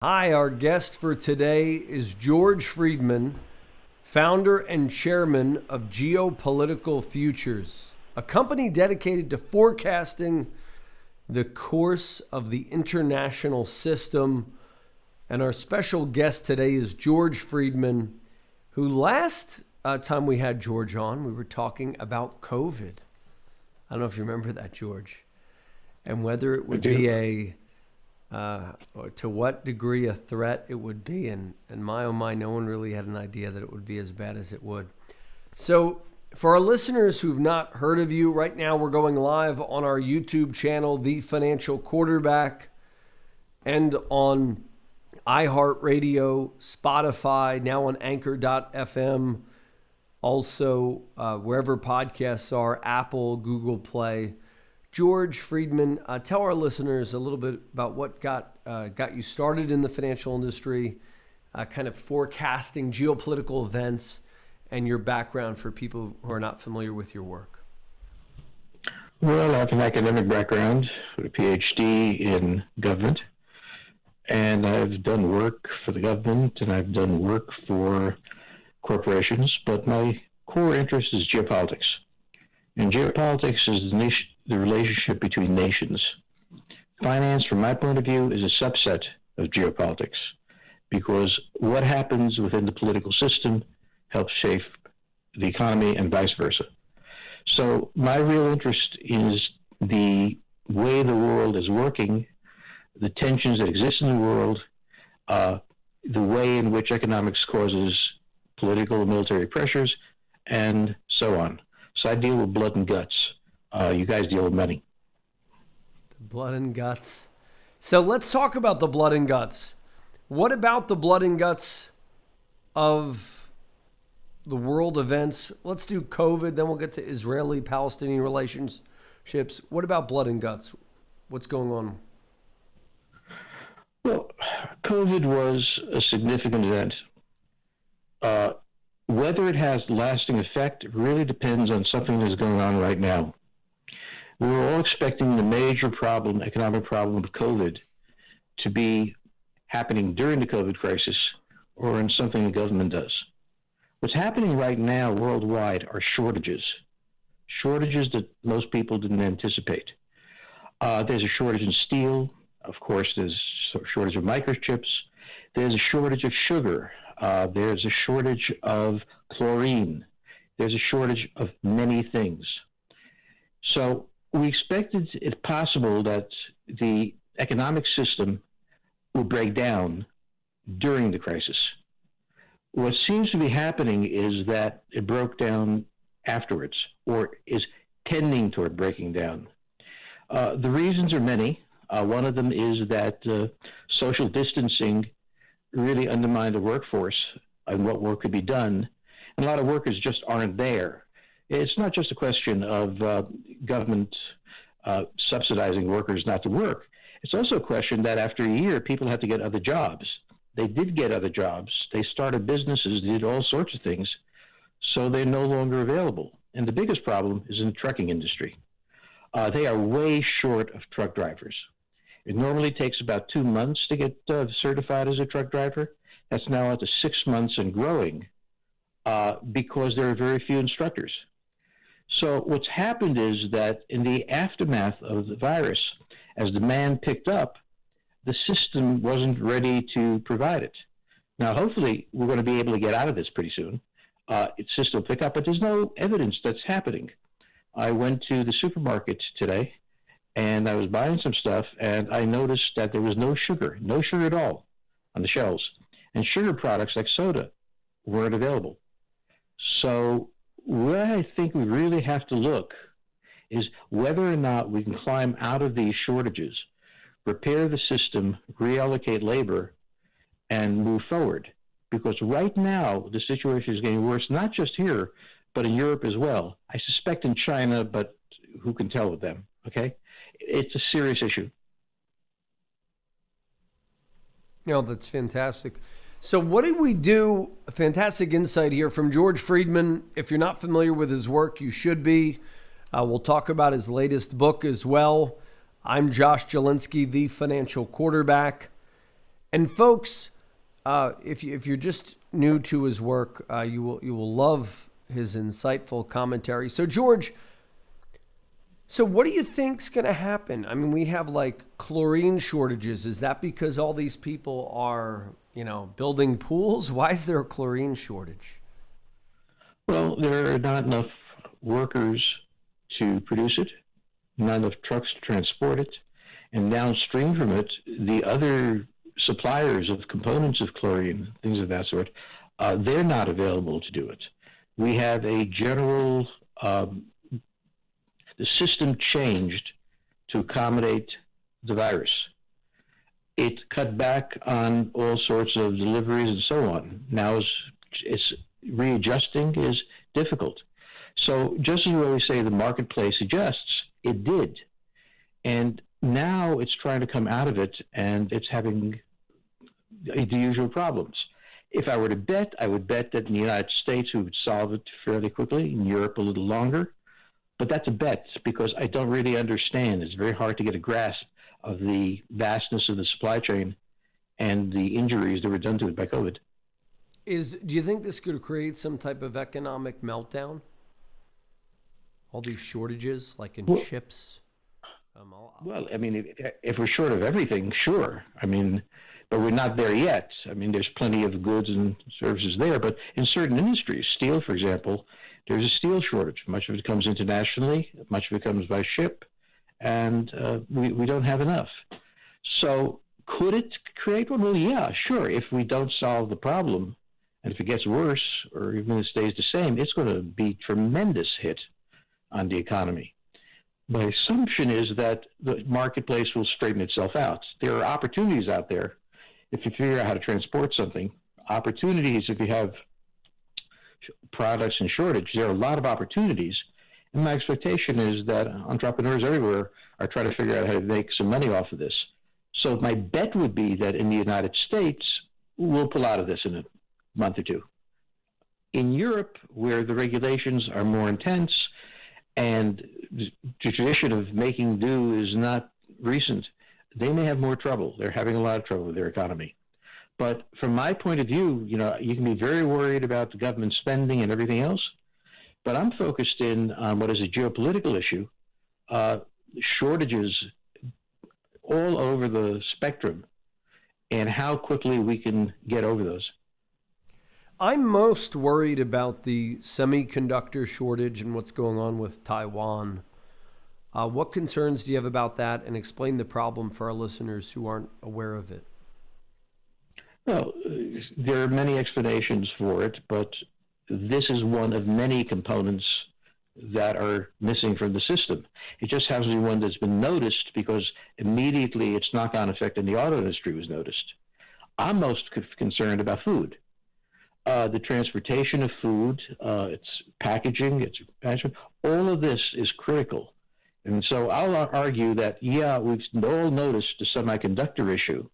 Hi, our guest for today is George Friedman, founder and chairman of Geopolitical Futures, a company dedicated to forecasting the course of the international system. And our special guest today is George Friedman, who last time we had George on, we were talking about COVID. I don't know if you remember that, George, and whether it would be or to what degree a threat it would be. And my, oh my, no one really had an idea that it would be as bad as it would. So for our listeners who've not heard of you, right now we're going live on our YouTube channel, The Financial Quarterback, and on iHeartRadio, Spotify, now on Anchor.fm, also wherever podcasts are, Apple, Google Play. George Friedman, tell our listeners a little bit about what got you started in the financial industry, kind of forecasting geopolitical events, and your background for people who are not familiar with your work. Well, I have an academic background with a PhD in government, and I've done work for the government, and I've done work for corporations, but my core interest is geopolitics. And geopolitics is the relationship between nations. Finance, from my point of view, is a subset of geopolitics because what happens within the political system helps shape the economy and vice versa. So my real interest is the way the world is working, the tensions that exist in the world, the way in which economics causes political and military pressures, and so on. So I deal with blood and guts. You guys deal with money. Blood and guts. So let's talk about the blood and guts. What about the blood and guts of the world events? Let's do COVID, then we'll get to Israeli-Palestinian relationships. What about blood and guts? What's going on? Well, COVID was a significant event. Whether it has lasting effect really depends on something that's going on right now. We were all expecting the major problem, economic problem of COVID, to be happening during the COVID crisis or in something the government does. What's happening right now worldwide are shortages that most people didn't anticipate. There's a shortage in steel. Of course, there's a shortage of microchips. There's a shortage of sugar. There's a shortage of chlorine. There's a shortage of many things. So we expected it possible that the economic system would break down during the crisis. What seems to be happening is that it broke down afterwards, or is tending toward breaking down. The reasons are many. One of them is that social distancing really undermined the workforce and what work could be done. And a lot of workers just aren't there. It's not just a question of government subsidizing workers not to work. It's also a question that after a year, people had to get other jobs. They did get other jobs. They started businesses, did all sorts of things, so they're no longer available. And the biggest problem is in the trucking industry. They are way short of truck drivers. It normally takes about 2 months to get certified as a truck driver. That's now up to 6 months and growing because there are very few instructors. So what's happened is that in the aftermath of the virus, as demand picked up, the system wasn't ready to provide it. Now, hopefully, we're going to be able to get out of this pretty soon. Its system will pick up, but there's no evidence that's happening. I went to the supermarket today, and I was buying some stuff, and I noticed that there was no sugar at all on the shelves. And sugar products like soda weren't available. So where I think we really have to look is whether or not we can climb out of these shortages, repair the system, reallocate labor, and move forward. Because right now, the situation is getting worse, not just here, but in Europe as well. I suspect in China, but who can tell with them, okay? It's a serious issue. No, that's fantastic. So what did we do? A fantastic insight here from George Friedman. If you're not familiar with his work, you should be. We'll talk about his latest book as well. I'm Josh Jelinski, The Financial Quarterback. And folks, if you're just new to his work, you will love his insightful commentary. So George, so what do you think's going to happen? I mean, we have like chlorine shortages. Is that because all these people are, building pools? Why is there a chlorine shortage? Well, there are not enough workers to produce it, not enough trucks to transport it, and downstream from it, the other suppliers of components of chlorine, things of that sort, they're not available to do it. We have a general, the system changed to accommodate the virus. It cut back on all sorts of deliveries and so on. Now it's readjusting is difficult. So just as we always say the marketplace adjusts, it did. And now it's trying to come out of it, and it's having the usual problems. If I were to bet, I would bet that in the United States we would solve it fairly quickly, in Europe a little longer. But that's a bet because I don't really understand. It's very hard to get a grasp of the vastness of the supply chain and the injuries that were done to it by COVID. Do you think this could create some type of economic meltdown? All these shortages, like in chips? Well, I mean, if we're short of everything, sure. I mean, but we're not there yet. I mean, there's plenty of goods and services there, but in certain industries, steel, for example, there's a steel shortage. Much of it comes internationally, much of it comes by ship, and we don't have enough. So could it create one? Well, yeah, sure. If we don't solve the problem, and if it gets worse, or even if it stays the same, it's going to be a tremendous hit on the economy. My assumption is that the marketplace will straighten itself out. There are opportunities out there if you figure out how to transport something. Opportunities if you have products in shortage. There are a lot of opportunities. And my expectation is that entrepreneurs everywhere are trying to figure out how to make some money off of this. So my bet would be that in the United States, we'll pull out of this in a month or two. In Europe, where the regulations are more intense, and the tradition of making do is not recent, they may have more trouble. They're having a lot of trouble with their economy. But from my point of view, you can be very worried about the government spending and everything else, but I'm focused in on what is a geopolitical issue, shortages all over the spectrum, and how quickly we can get over those. I'm most worried about the semiconductor shortage and what's going on with Taiwan. What concerns do you have about that? And explain the problem for our listeners who aren't aware of it. Well, there are many explanations for it, but this is one of many components that are missing from the system. It just happens to be one that's been noticed because immediately its knock-on effect in the auto industry was noticed. I'm most concerned about food. The transportation of food, its packaging, its management, all of this is critical. And so I'll argue that, yeah, we've all noticed the semiconductor issue,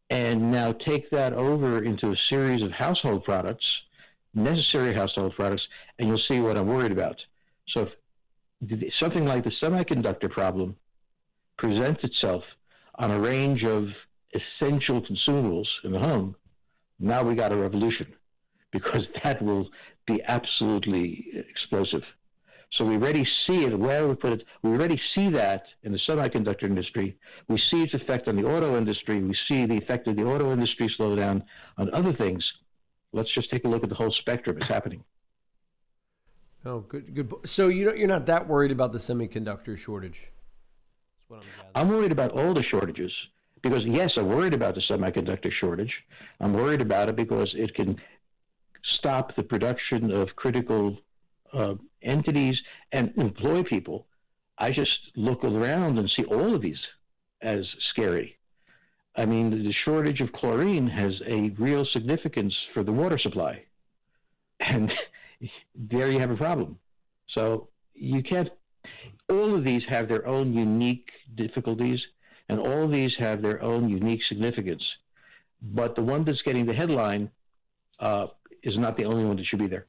and now take that over into a series of household products, necessary household products, and you'll see what I'm worried about. So if something like the semiconductor problem presents itself on a range of essential consumables in the home, now we got a revolution, because that will be absolutely explosive. So we already see it, where we put it, we already see that in the semiconductor industry. We see its effect on the auto industry. We see the effect of the auto industry slow down on other things. Let's just take a look at the whole spectrum. It's happening. Oh, good. So you're not that worried about the semiconductor shortage? That's what I'm worried about all the shortages. Because, yes, I'm worried about the semiconductor shortage. I'm worried about it because it can stop the production of critical entities and employ people. I just look around and see all of these as scary. I mean, the shortage of chlorine has a real significance for the water supply. And there you have a problem. So you can't, all of these have their own unique difficulties, and all of these have their own unique significance. But the one that's getting the headline is not the only one that should be there.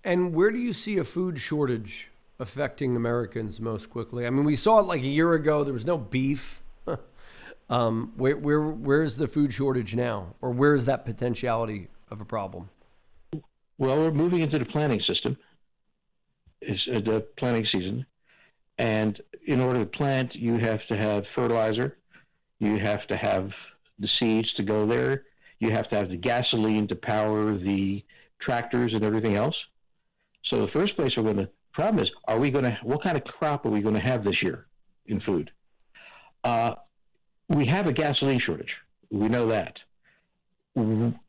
And where do you see a food shortage affecting Americans most quickly? I mean, we saw it like a year ago. There was no beef. Where is the food shortage now, or where is that potentiality of a problem? Well, we're moving into the planting system. It's the planting season, and in order to plant, you have to have fertilizer, you have to have the seeds to go there, you have to have the gasoline to power the tractors and everything else. So the first place problem is, what kind of crop are we going to have this year in food? We have a gasoline shortage. We know that.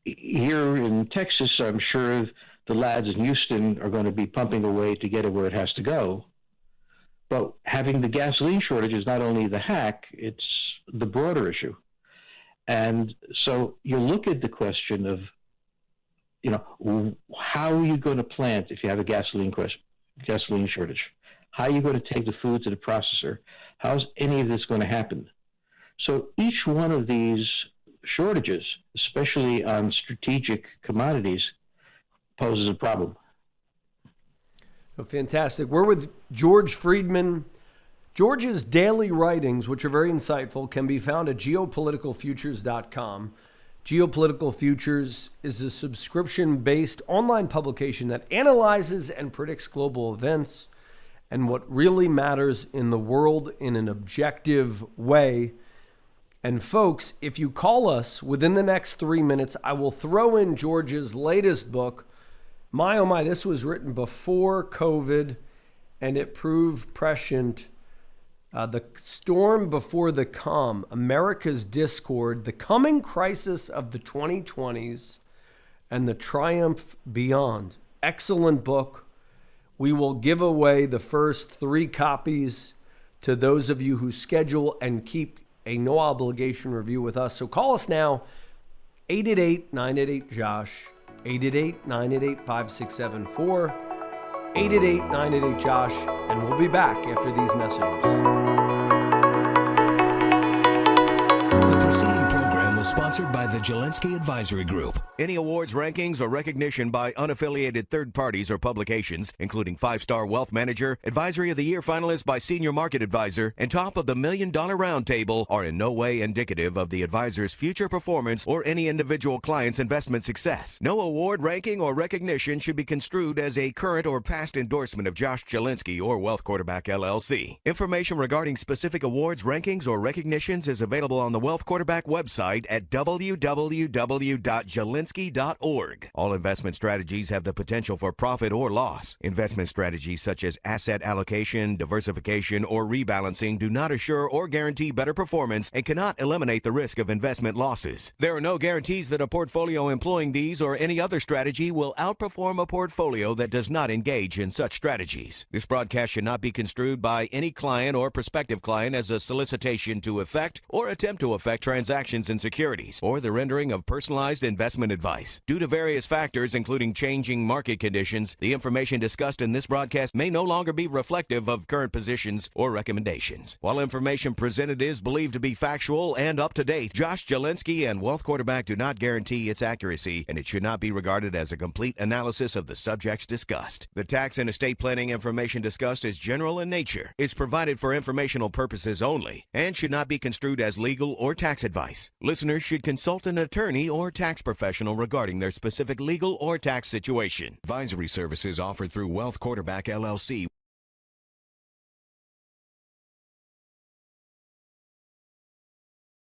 Here in Texas, I'm sure the lads in Houston are going to be pumping away to get it where it has to go. But having the gasoline shortage is not only the hack, it's the broader issue. And so you look at the question of, how are you going to plant if you have a gasoline shortage? How are you going to take the food to the processor? How's any of this going to happen? So each one of these shortages, especially on strategic commodities, poses a problem. Oh, fantastic. We're with George Friedman. George's daily writings, which are very insightful, can be found at geopoliticalfutures.com. Geopolitical Futures is a subscription-based online publication that analyzes and predicts global events and what really matters in the world in an objective way. And folks, if you call us within the next 3 minutes, I will throw in George's latest book. My, oh my, this was written before COVID, and it proved prescient. The Storm Before the Calm, America's Discord, the Coming Crisis of the 2020s, and the Triumph Beyond. Excellent book. We will give away the first 3 copies to those of you who schedule and keep a no-obligation review with us. So call us now, 888-988-JOSH, 888-988-5674, 888-988-JOSH, and we'll be back after these messages. The preceding program was sponsored by the Jelensky Advisory Group. Any awards, rankings, or recognition by unaffiliated third parties or publications, including 5-Star Wealth Manager, Advisory of the Year finalist by Senior Market Advisor, and top of the $1 Million Roundtable, are in no way indicative of the advisor's future performance or any individual client's investment success. No award, ranking, or recognition should be construed as a current or past endorsement of Josh Jelensky or Wealth Quarterback LLC. Information regarding specific awards, rankings, or recognitions is available on the Wealth Quarterback website at www.jelensky.org. All investment strategies have the potential for profit or loss. Investment strategies such as asset allocation, diversification, or rebalancing do not assure or guarantee better performance and cannot eliminate the risk of investment losses. There are no guarantees that a portfolio employing these or any other strategy will outperform a portfolio that does not engage in such strategies. This broadcast should not be construed by any client or prospective client as a solicitation to effect or attempt to effect transactions in securities or the rendering of personalized investment advice. Due to various factors, including changing market conditions, the information discussed in this broadcast may no longer be reflective of current positions or recommendations. While information presented is believed to be factual and up to date, Josh Jelensky and Wealth Quarterback do not guarantee its accuracy, and it should not be regarded as a complete analysis of the subjects discussed. The tax and estate planning information discussed is general in nature, is provided for informational purposes only, and should not be construed as legal or tax advice. Listeners should consult an attorney or tax professional regarding their specific legal or tax situation. Advisory services offered through Wealth Quarterback LLC.